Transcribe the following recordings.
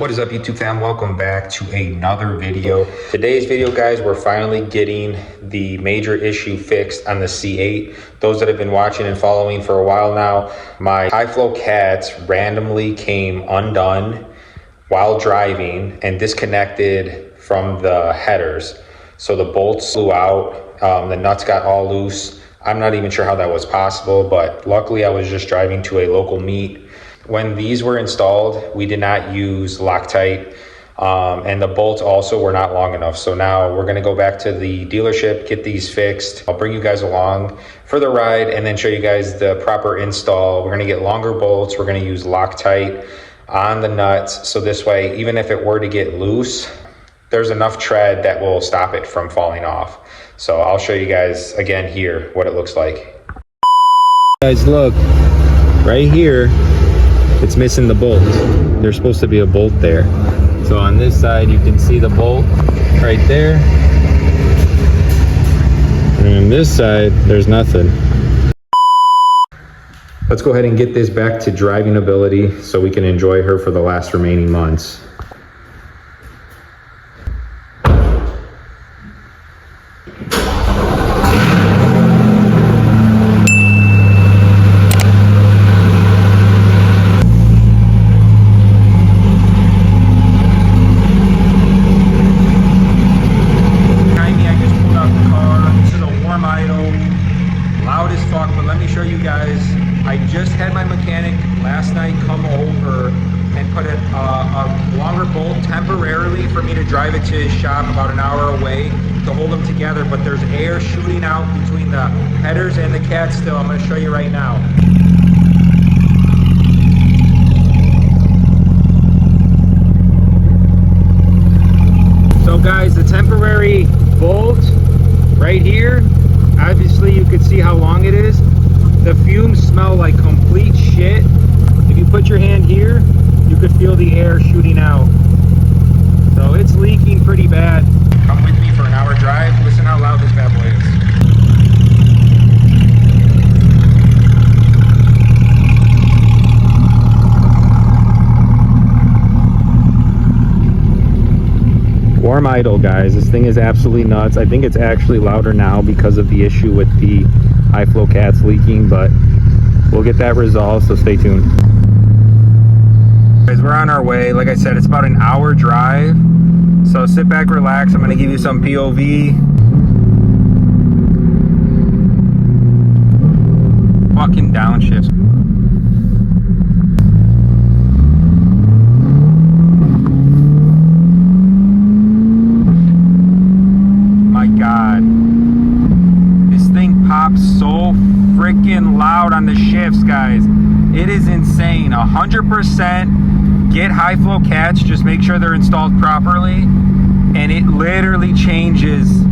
What is up, YouTube fam? Welcome back to another video. Today's video, guys, we're finally getting the major issue fixed on the C8. Those that have been watching and following for a while now, my high flow cats randomly came undone while driving and disconnected from the headers. So the bolts flew out, the nuts got all loose. I'm not even sure how that was possible, but luckily I was just driving to a local meet. When these were installed, we did not use Loctite, and the bolts also were not long enough. So now we're gonna go back to the dealership, get these fixed. I'll bring you guys along for the ride and then show you guys the proper install. We're gonna get longer bolts. We're gonna use Loctite on the nuts. So this way, even if it were to get loose, there's enough tread that will stop it from falling off. So I'll show you guys again here what it looks like. Guys, look, right here, it's missing the bolt. There's supposed to be a bolt there. So on this side, you can see the bolt right there. And on this side, there's nothing. Let's go ahead and get this back to driving ability so we can enjoy her for the last remaining months. I just had my mechanic last night come over and put a longer bolt temporarily for me to drive it to his shop about an hour away to hold them together, but there's air shooting out between the headers and the cat still. I'm going to show you right now. So guys, the temporary bolt right here, obviously you could see how long it is. The fumes smell like complete shit. If you put your hand here, you could feel the air shooting out. So it's leaking pretty bad. Come with me for an hour drive. Listen how loud this bad boy is. Warm idle, guys. This thing is absolutely nuts. I think it's actually louder now because of the issue with the high flow cats leaking, but we'll get that resolved, so stay tuned. Guys, we're on our way. Like I said, it's about an hour drive, so sit back, relax. I'm going to give you some POV. Fucking downshifts. My God. Pops so freaking loud on the shifts, guys. It is insane. 100% get high flow cats, just make sure they're installed properly, and it literally changes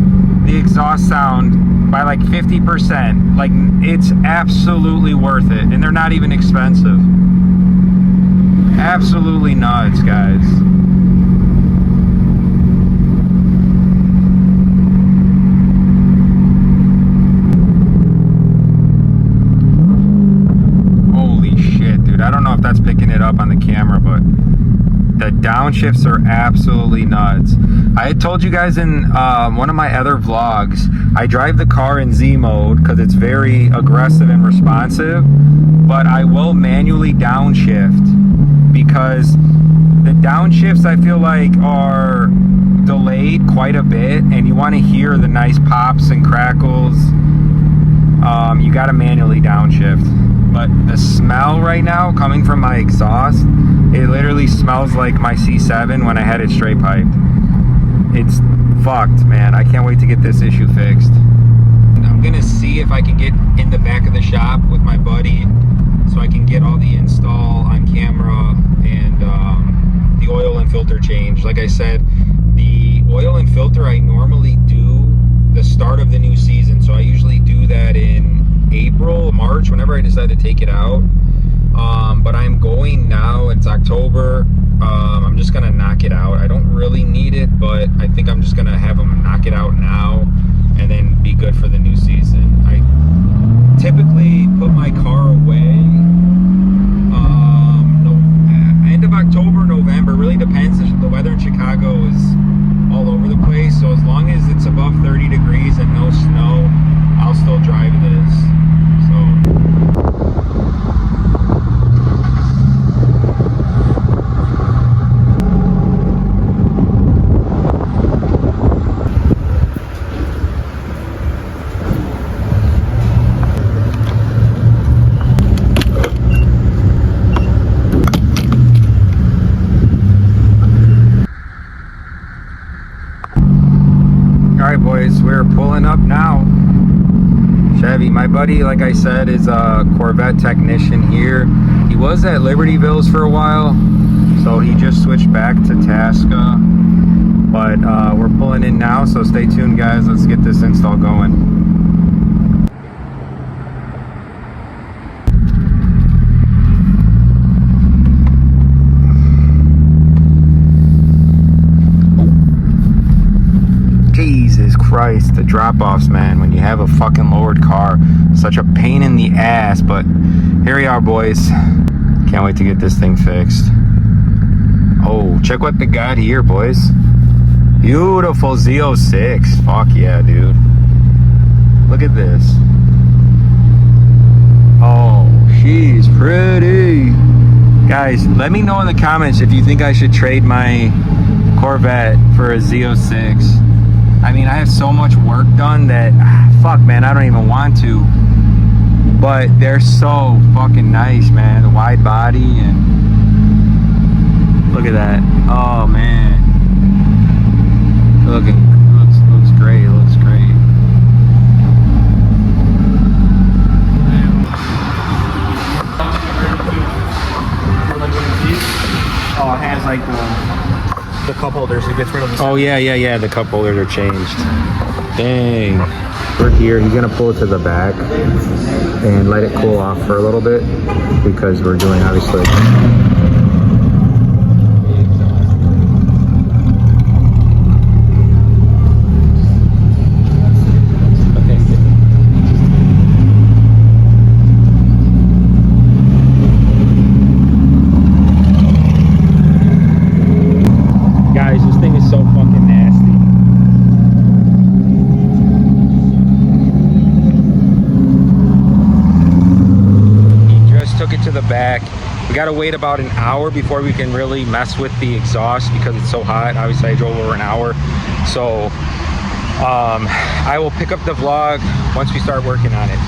the exhaust sound by like 50%. Like, it's absolutely worth it, and they're not even expensive. Absolutely nuts, guys. I don't know if that's picking it up on the camera, but the downshifts are absolutely nuts. I had told you guys in one of my other vlogs, I drive the car in Z mode because it's very aggressive and responsive, but I will manually downshift because the downshifts I feel like are delayed quite a bit, and you want to hear the nice pops and crackles. You got to manually downshift. But the smell right now coming from my exhaust, it literally smells like my C7 when I had it straight piped. It's fucked, man. I can't wait to get this issue fixed. I'm gonna see if I can get in the back of the shop with my buddy so I can get all the install on camera and the oil and filter change. Like I said, the oil and filter I normally do the start of the new season, so I usually do that in April, March, whenever I decide to take it out. But I'm going now, it's October. I'm just gonna knock it out. I don't really need it, but I think I'm just gonna have them knock it out now and then be good for the new season. I typically put my car away end of October, November. Really depends we're pulling up now. Chevy. My buddy, like I said, is a Corvette technician here. He was at Libertyville's for a while, so he just switched back to Tasca. But we're pulling in now, so stay tuned, guys. Let's get this install going. Jesus Christ, the drop-offs, man, when you have a fucking lowered car, such a pain in the ass. But here we are, boys. Can't wait to get this thing fixed. Oh, check what they got here, boys. Beautiful Z06. Fuck yeah, dude. Look at this. Oh, she's pretty. Guys, let me know in the comments if you think I should trade my Corvette for a Z06. I mean, I have so much work done that, fuck, man, I don't even want to. But they're so fucking nice, man. The wide body and look at that. Oh, man. Looks great. Looks great. Oh, it has like the cup holders. It gets rid of the. Oh yeah. The cup holders are changed. Dang. We're here. He's gonna pull it to the back and let it cool off for a little bit because we're doing obviously. The back, we got to wait about an hour before we can really mess with the exhaust because it's so hot. Obviously I drove over an hour, so I will pick up the vlog once we start working on it.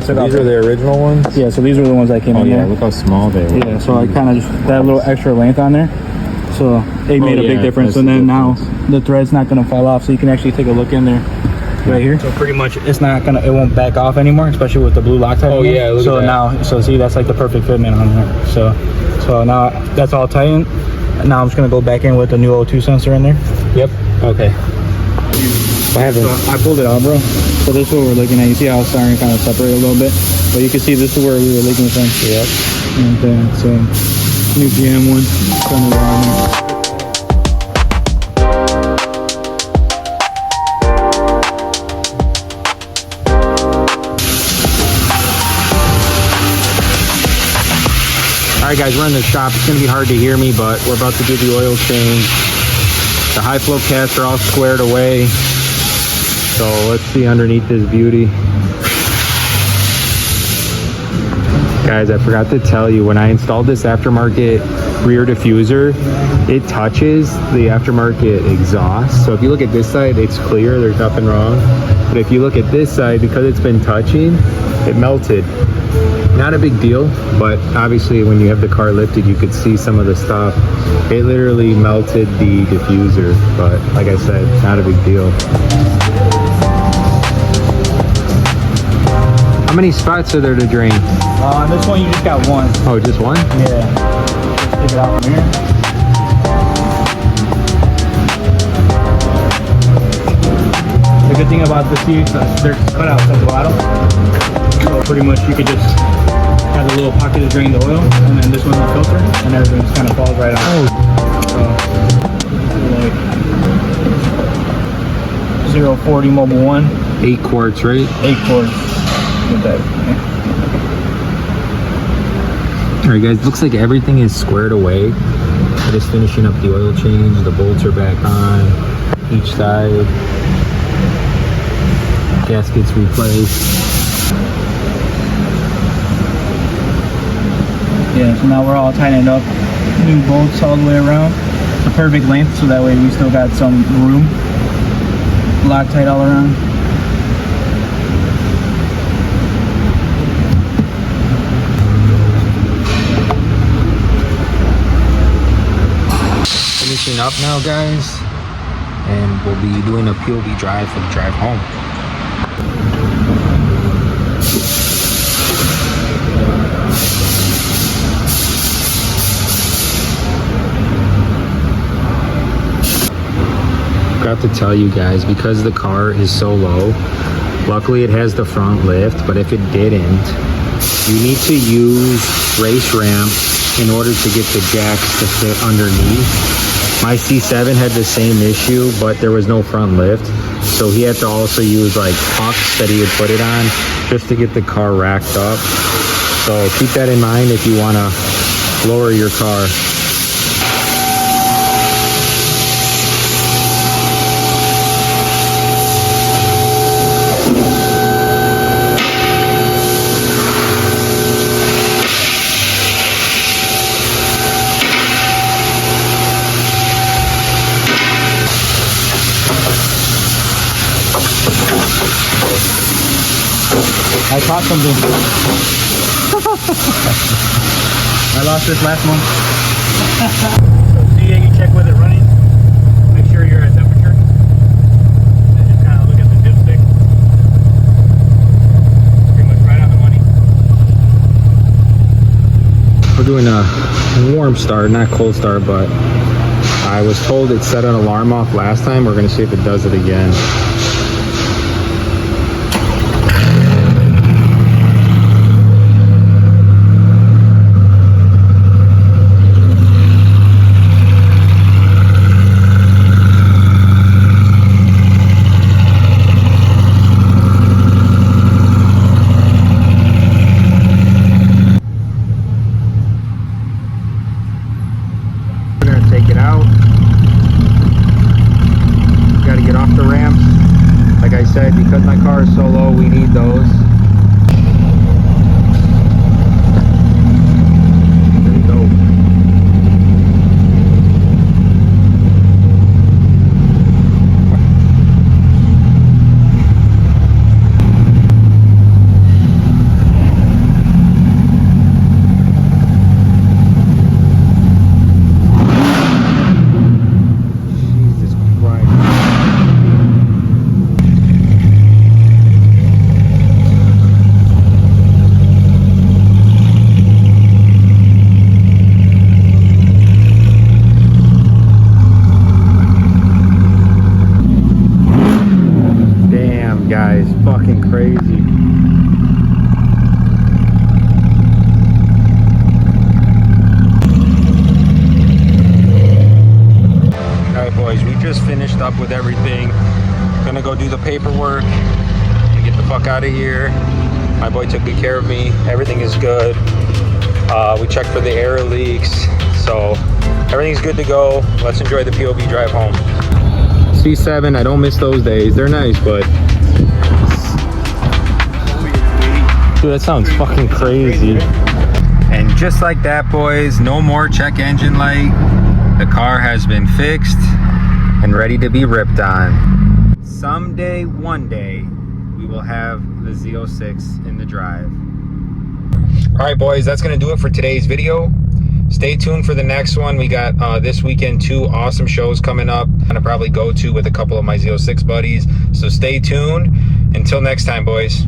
These are the original ones? Yeah, so these were the ones that came in there. Look how small they were. Yeah, so I kind of just, that little extra length on there. So it made a big difference. And then now the thread's not going to fall off, so you can actually take a look in there right here. So pretty much it's not going to, it won't back off anymore, especially with the blue Loctite. Oh yeah, look so at that. Now, so see, that's like the perfect fitment on there. So now that's all tightened. Now I'm just going to go back in with the new O2 sensor in there. Yep. Okay. So I pulled it out, bro. So this is what we're looking at. You see how it's starting to kind of separate a little bit, but you can see this is where we were leaking from. Yep. And so new GM one. Alright guys, we're in the shop. It's going to be hard to hear me, but we're about to do the oil change. The high flow cats are all squared away. So let's see underneath this beauty. Guys, I forgot to tell you, when I installed this aftermarket rear diffuser, it touches the aftermarket exhaust. So if you look at this side, it's clear, there's nothing wrong. But if you look at this side, because it's been touching, it melted. Not a big deal, but obviously when you have the car lifted, you could see some of the stuff. It literally melted the diffuser, but like I said, not a big deal. How many spots are there to drain? On this one, you just got one. Oh, just one? Yeah. Just take it out from here. about the C8, they're cut out at the bottom. So pretty much you could just have a little pocket to drain the oil, and then this one will filter, and everything just kind of falls right out. So, like 040 Mobile 1. 8 quarts, right? 8 quarts. With that. All right, guys. Looks like everything is squared away. Just finishing up the oil change. The bolts are back on each side. Gaskets replaced. Yeah, so now we're all tightening up. New bolts all the way around. The perfect length, so that way we still got some room. Loctite all around. Finishing up now, guys, and we'll be doing a POV drive for the drive home. Forgot to tell you guys, because the car is so low, luckily it has the front lift, but if it didn't, you need to use race ramp in order to get the jacks to fit underneath. My C7 had the same issue, but there was no front lift, so he had to also use like pucks that he would put it on just to get the car racked up. So keep that in mind if you want to lower your car. I caught something. I lost this last month. So C8, you check with it running. Make sure you're at temperature. Then just kind of look at the dipstick. Pretty much right on the money. We're doing a warm start, not cold start, but I was told it set an alarm off last time. We're going to see if it does it again. Take it out. Got to get off the ramps. Like I said, because my car is so low, we need those. There we go. Guys, fucking crazy. Alright boys, we just finished up with everything. Gonna go do the paperwork and get the fuck out of here. My boy took good care of me. Everything is good. We checked for the air leaks, so everything's good to go. Let's enjoy the POV drive home. C7, I don't miss those days. They're nice, but dude, that sounds fucking crazy. And just like that, boys, no more check engine light. The car has been fixed and ready to be ripped on. Someday, one day, we will have the Z06 in the drive. All right, boys, that's gonna do it for today's video. Stay tuned for the next one. We got this weekend 2 awesome shows coming up. I'm gonna probably go to with a couple of my Z06 buddies. So stay tuned. Until next time, boys.